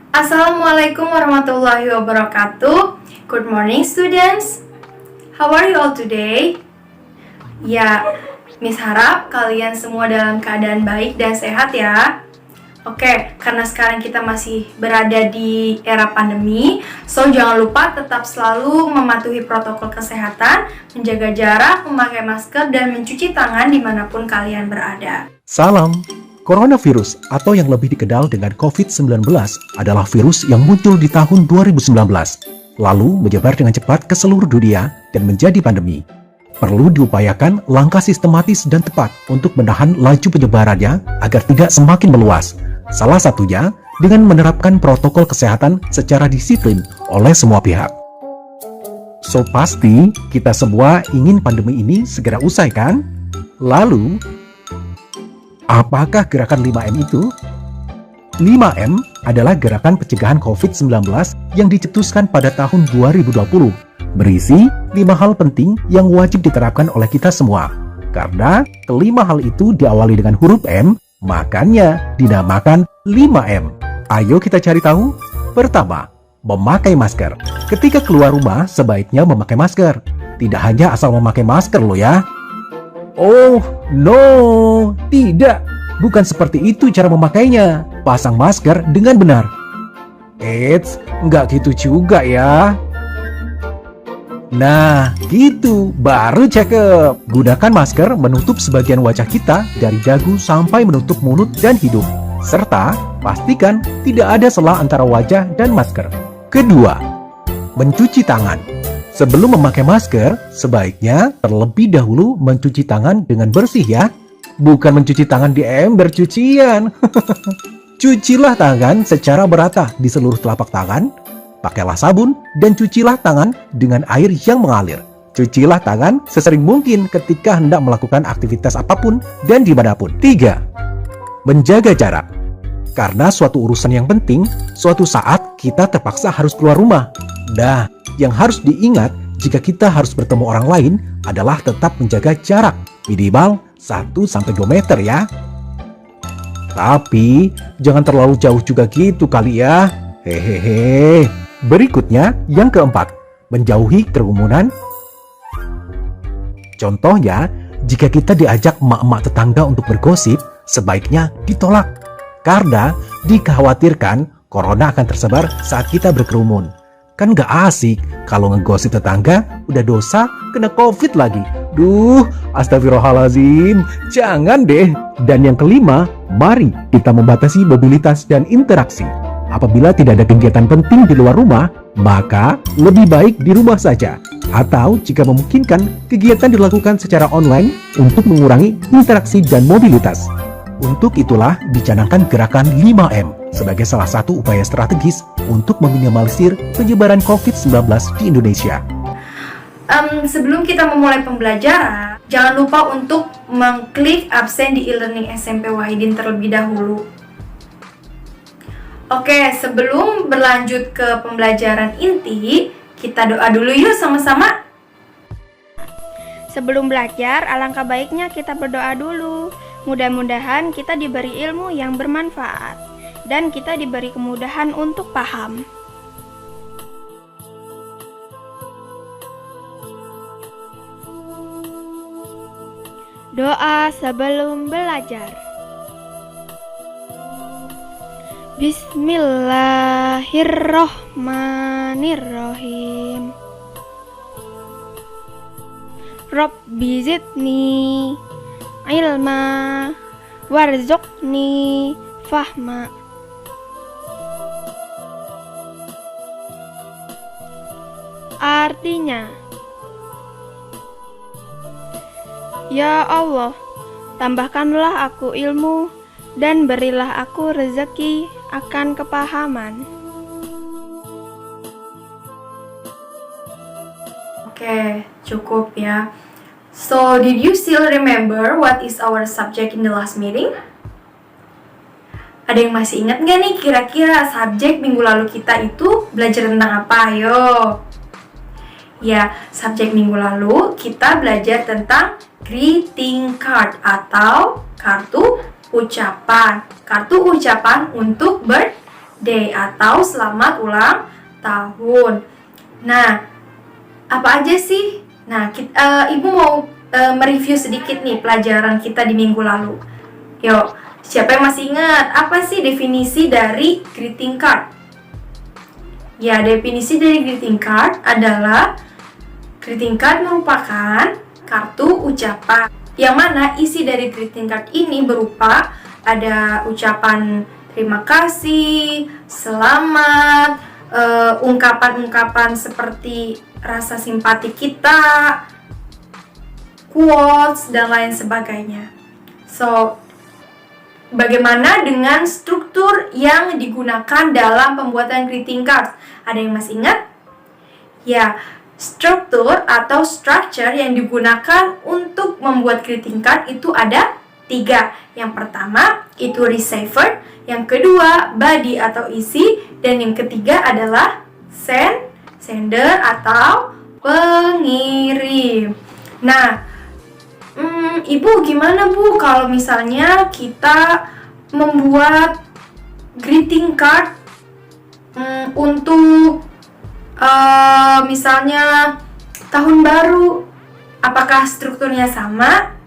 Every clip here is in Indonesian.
Assalamualaikum warahmatullahi wabarakatuh. Good morning students. How are you all today? Ya, Miss harap kalian semua dalam keadaan baik dan sehat ya. Oke, karena sekarang kita masih berada di era pandemi, so jangan lupa tetap selalu mematuhi protokol kesehatan, menjaga jarak, memakai masker, dan mencuci tangan dimanapun kalian berada. Salam! Coronavirus atau yang lebih dikenal dengan COVID-19 adalah virus yang muncul di tahun 2019, lalu menyebar dengan cepat ke seluruh dunia dan menjadi pandemi. Perlu diupayakan langkah sistematis dan tepat untuk menahan laju penyebarannya agar tidak semakin meluas. Salah satunya dengan menerapkan protokol kesehatan secara disiplin oleh semua pihak. So pasti kita semua ingin pandemi ini segera usai kan? Lalu, apakah gerakan 5M itu? 5M adalah gerakan pencegahan COVID-19 yang dicetuskan pada tahun 2020. Berisi 5 hal penting yang wajib diterapkan oleh kita semua. Karena kelima hal itu diawali dengan huruf M, makanya dinamakan 5M. Ayo kita cari tahu. Pertama, memakai masker. Ketika keluar rumah, sebaiknya memakai masker. Tidak hanya asal memakai masker loh ya. Oh, no, tidak. Bukan seperti itu cara memakainya. Pasang masker dengan benar. Eits, nggak gitu juga ya. Nah, gitu, baru cakep. Gunakan masker menutup sebagian wajah kita dari dagu sampai menutup mulut dan hidung. Serta, pastikan tidak ada sela antara wajah dan masker. Kedua, mencuci tangan. Sebelum memakai masker, sebaiknya terlebih dahulu mencuci tangan dengan bersih ya. Bukan mencuci tangan di ember cucian. Cucilah tangan secara merata di seluruh telapak tangan. Pakailah sabun dan cucilah tangan dengan air yang mengalir. Cucilah tangan sesering mungkin ketika hendak melakukan aktivitas apapun dan dimanapun. 3. Menjaga jarak. Karena suatu urusan yang penting, suatu saat kita terpaksa harus keluar rumah. Nah, yang harus diingat jika kita harus bertemu orang lain adalah tetap menjaga jarak minimal 1-2 meter ya. Tapi jangan terlalu jauh juga gitu kali ya. Hehehe. Berikutnya yang keempat, menjauhi kerumunan. Contohnya, jika kita diajak emak-emak tetangga untuk bergosip, sebaiknya ditolak. Karena dikhawatirkan corona akan tersebar saat kita berkerumun. Kan gak asik kalau ngegosip tetangga udah dosa kena COVID lagi. Duh, astagfirullahaladzim, jangan deh. Dan yang kelima, mari kita membatasi mobilitas dan interaksi. Apabila tidak ada kegiatan penting di luar rumah, maka lebih baik di rumah saja. Atau jika memungkinkan, kegiatan dilakukan secara online untuk mengurangi interaksi dan mobilitas. Untuk itulah dicanangkan gerakan 5M sebagai salah satu upaya strategis untuk meminimalisir penyebaran COVID-19 di Indonesia. Sebelum kita memulai pembelajaran, jangan lupa untuk mengklik absen di e-learning SMP Wahidin terlebih dahulu. Oke, sebelum berlanjut ke pembelajaran inti, kita doa dulu yuk sama-sama. Sebelum belajar, alangkah baiknya kita berdoa dulu. Mudah-mudahan kita diberi ilmu yang bermanfaat dan kita diberi kemudahan untuk paham. Doa sebelum belajar. Bismillahirrohmanirrohim. Rabbi zidni ilma warzuqni fahma. Artinya, ya Allah, tambahkanlah aku ilmu dan berilah aku rezeki akan kepahaman. Oke, cukup ya. So, did you still remember what is our subject in the last meeting? Ada yang masih ingat nggak nih kira-kira subjek minggu lalu kita itu belajar tentang apa? Ayo. Ya, subjek minggu lalu kita belajar tentang greeting card atau kartu ucapan. Kartu ucapan untuk birthday atau selamat ulang tahun. Nah, apa aja sih? Nah, Ibu mau mereview sedikit nih pelajaran kita di minggu lalu. Yuk, siapa yang masih ingat apa sih definisi dari greeting card? Ya, definisi dari greeting card adalah greeting card merupakan kartu ucapan yang mana isi dari greeting card ini berupa ada ucapan terima kasih, selamat, ungkapan-ungkapan seperti rasa simpati kita, quotes, dan lain sebagainya. So, bagaimana dengan struktur yang digunakan dalam pembuatan greeting cards? Ada yang masih ingat? Ya, struktur atau structure yang digunakan untuk membuat greeting card itu ada 3. Yang pertama itu receiver, yang kedua body atau isi, dan yang ketiga adalah sender atau pengirim. Nah, Ibu gimana Bu kalau misalnya kita membuat greeting card untuk misalnya tahun baru, apakah strukturnya sama?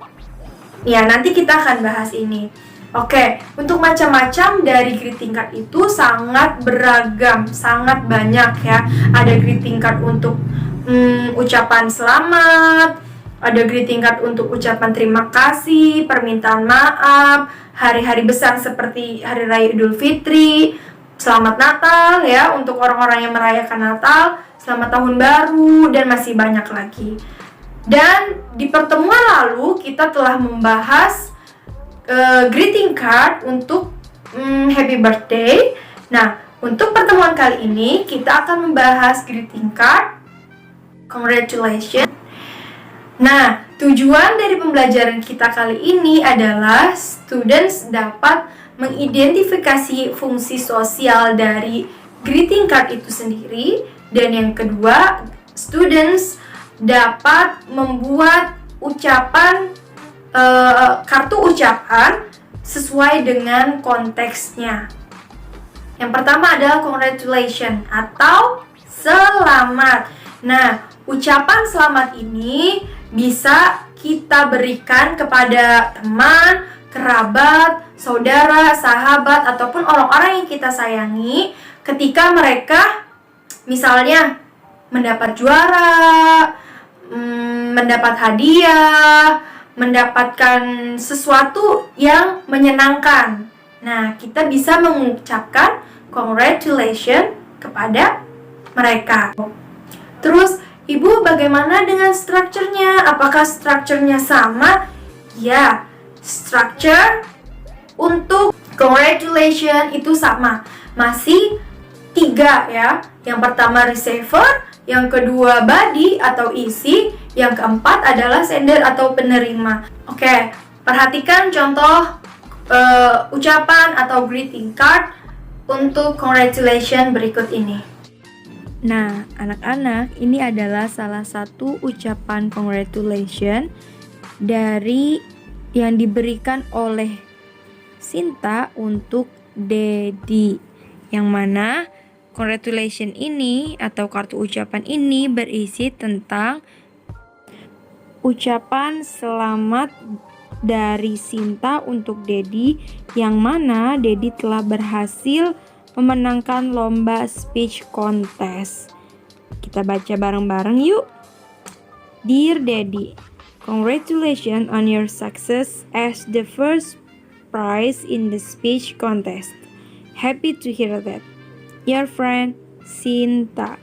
Ya, nanti kita akan bahas ini. Oke, untuk macam-macam dari greeting card itu sangat beragam, sangat banyak ya. Ada greeting card untuk ucapan selamat, ada greeting card untuk ucapan terima kasih, permintaan maaf, hari-hari besar seperti Hari Raya Idul Fitri, Selamat Natal ya untuk orang-orang yang merayakan Natal, Selamat Tahun Baru, dan masih banyak lagi. Dan di pertemuan lalu kita telah membahas greeting card untuk happy birthday. Nah, untuk pertemuan kali ini kita akan membahas greeting card congratulations. Nah, tujuan dari pembelajaran kita kali ini adalah students dapat mengidentifikasi fungsi sosial dari greeting card itu sendiri, dan yang kedua, students dapat membuat ucapan kartu ucapan sesuai dengan konteksnya. Yang pertama adalah congratulations atau selamat. Nah, ucapan selamat ini bisa kita berikan kepada teman, kerabat, saudara, sahabat, ataupun orang-orang yang kita sayangi ketika mereka misalnya mendapat juara, mendapat hadiah, mendapatkan sesuatu yang menyenangkan. Nah, kita bisa mengucapkan congratulations kepada mereka. Terus, Ibu bagaimana dengan strukturnya? Apakah strukturnya sama? Ya, structure untuk congratulations itu sama. Masih 3 ya. Yang pertama receiver, yang kedua body atau isi, yang keempat adalah sender atau penerima. Oke, perhatikan contoh ucapan atau greeting card untuk congratulations berikut ini. Nah, anak-anak, ini adalah salah satu ucapan congratulations dari yang diberikan oleh Sinta untuk Dedi, yang mana congratulations ini atau kartu ucapan ini berisi tentang ucapan selamat dari Sinta untuk Dedi, yang mana Dedi telah berhasil memenangkan lomba speech contest. Kita baca bareng-bareng yuk. Dear Dedi, congratulations on your success as the first prize in the speech contest. Happy to hear that. Your friend, Sinta.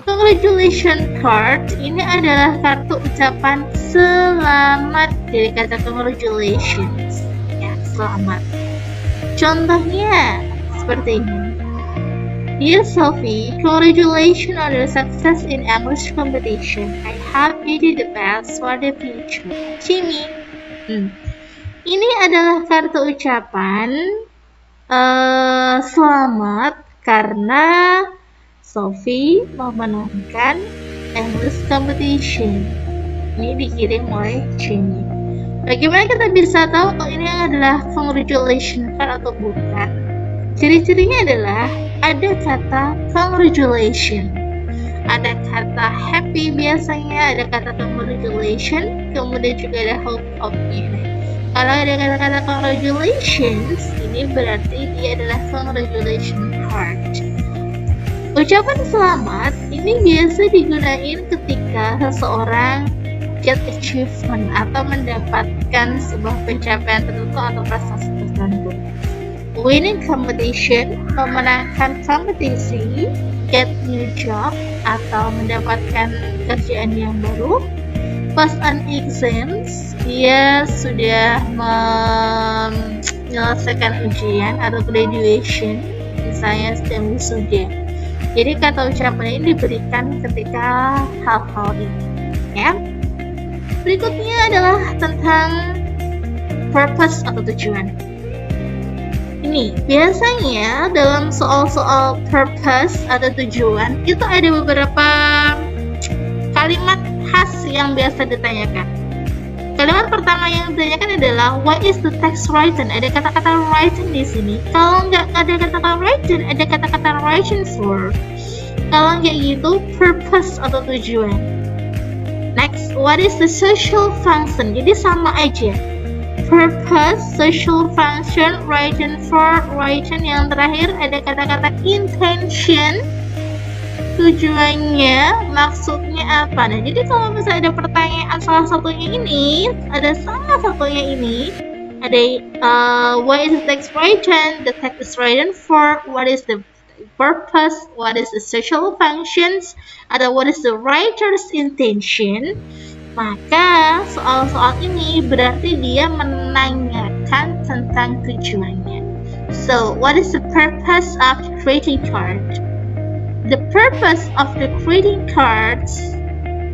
Congratulations card ini adalah kartu ucapan selamat dari kata congratulations. Ya, selamat. Contohnya seperti ini. Dear Sophie, congratulations on your success in English competition. I hope you do the best for the future. Jimmy. Ini adalah kartu ucapan selamat karena Sophie memenangkan English competition. Ini dikirim oleh Jimmy. Bagaimana kita bisa tahu ini adalah congratulation card atau bukan? Ciri-cirinya adalah ada kata congratulation, ada kata happy biasanya, ada kata congratulation, kemudian juga ada hope of you. Kalau ada kata-kata congratulations, ini berarti dia adalah congratulation card. Ucapan selamat ini biasa digunakan ketika seseorang get achievement atau mendapatkan sebuah pencapaian tertentu atau prestasi tertentu. Winning competition, memenangkan kompetisi, get new job atau mendapatkan kerjaan yang baru. Pass an exams, dia sudah menyelesaikan ujian atau graduation, misalnya sedang wisuda. Jadi kata ucapan ini diberikan ketika hal-hal ini, ya. Berikutnya adalah tentang purpose atau tujuan. Ini biasanya dalam soal-soal purpose atau tujuan itu ada beberapa kalimat khas yang biasa ditanyakan. Kalimat pertama yang ditanyakan adalah what is the text written? Ada kata-kata written di sini. Kalau nggak ada kata-kata written, ada kata-kata written for. Kalau nggak gitu, purpose atau tujuan. Next, what is the social function? Jadi sama aja. Purpose, social function, written for, written. Yang terakhir ada kata-kata intention. Tujuannya, maksudnya apa? Nah, jadi kalau misalnya ada pertanyaan salah satunya ini, ada what is the text written? The text is written for. What is the purpose? What is the social functions? Atau what is the writer's intention? Maka soal-soal ini berarti dia menanyakan tentang tujuannya. So, what is the purpose of the greeting card? The purpose of the greeting cards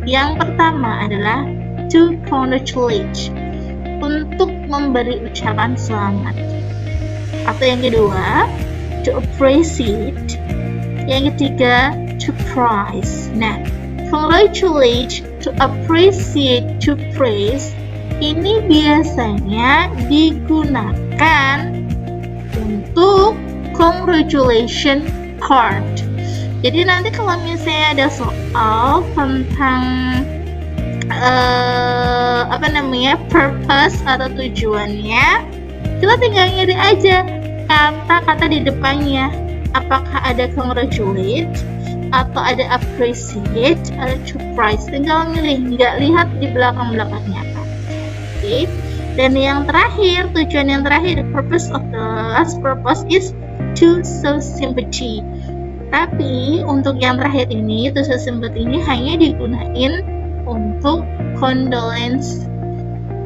yang pertama adalah to congratulate, untuk memberi ucapan selamat. Atau yang kedua, to appreciate. Yang ketiga, to praise. Nah, congratulate, to appreciate, to praise ini biasanya digunakan untuk congratulation card. Jadi nanti kalau misalnya ada soal tentang purpose atau tujuannya, kita tinggal nyari aja kata-kata di depannya. Apakah ada congratulate atau ada appreciate atau to praise, tinggal milih, nggak lihat di belakang-belakangnya apa. Oke. Dan yang terakhir, tujuan yang terakhir, the purpose of the last purpose is to show sympathy. Tapi untuk yang terakhir ini, to show sympathy ini hanya digunakan untuk condolence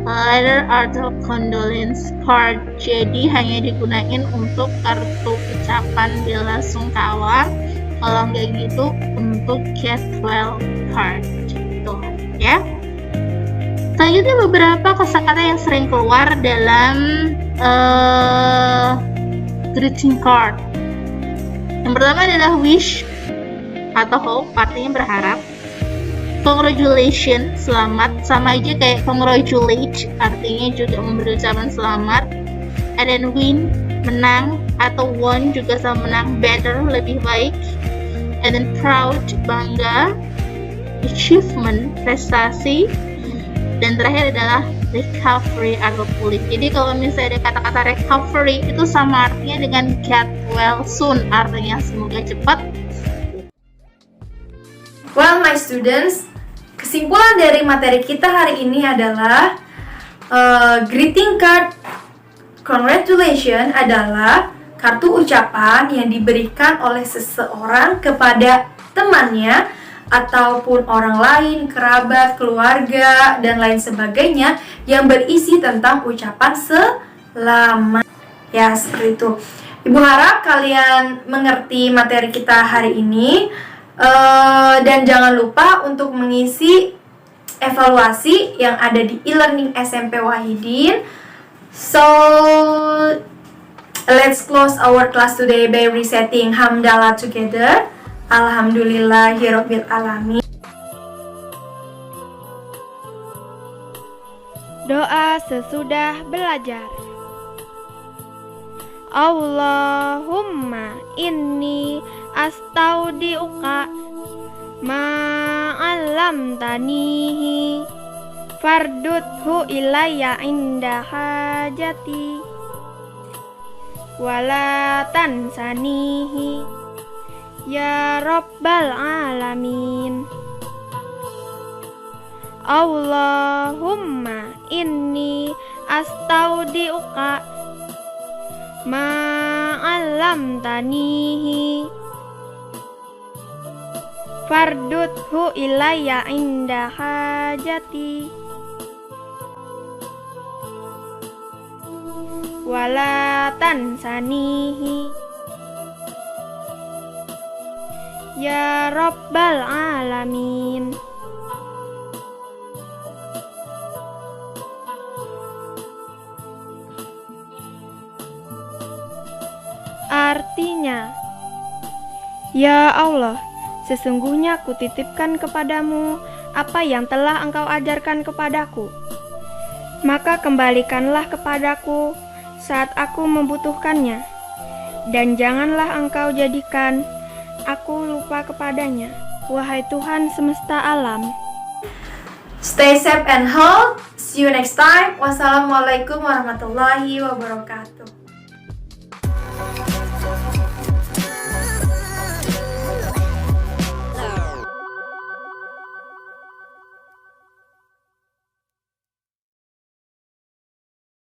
letter atau condolence card. Jadi hanya digunakan untuk kartu ucapan bela sungkawa. Kalau nggak gitu untuk get well card gitu, ya. Selanjutnya beberapa kosakata yang sering keluar dalam greeting card. Yang pertama adalah wish atau hope, artinya berharap. Congratulations, selamat, sama aja kayak congratulate, artinya juga memberi ucapan selamat. And then win, menang, atau won juga sama menang, better, lebih baik. And then proud, bangga. Achievement, prestasi. Dan terakhir adalah recovery atau pulih. Jadi kalau misalnya ada kata-kata recovery itu sama artinya dengan get well soon, artinya semoga cepat. Well, my students, kesimpulan dari materi kita hari ini adalah greeting card congratulations adalah kartu ucapan yang diberikan oleh seseorang kepada temannya ataupun orang lain, kerabat, keluarga, dan lain sebagainya yang berisi tentang ucapan selamat. Ya, seperti itu. Ibu harap kalian mengerti materi kita hari ini. Dan jangan lupa untuk mengisi evaluasi yang ada di e-learning SMP Wahidin. So, let's close our class today by reciting hamdalah together. Alhamdulillahirabbil alamin. Doa sesudah belajar. Allahumma inni astaudiuka ma'allamtanihi farduthu ilayya inda hajati wala tansanihi ya rabbal alamin. Allahumma inni astaudiuka ma'allamtanihi farduthu ilayya inda hajati wala tansanihi ya rabbal alamin. Artinya, ya Allah, sesungguhnya kutitipkan kepadamu apa yang telah Engkau ajarkan kepadaku. Maka kembalikanlah kepadaku saat aku membutuhkannya, dan janganlah Engkau jadikan aku lupa kepadanya, wahai Tuhan semesta alam. Stay safe and healthy. See you next time. Wassalamualaikum warahmatullahi wabarakatuh.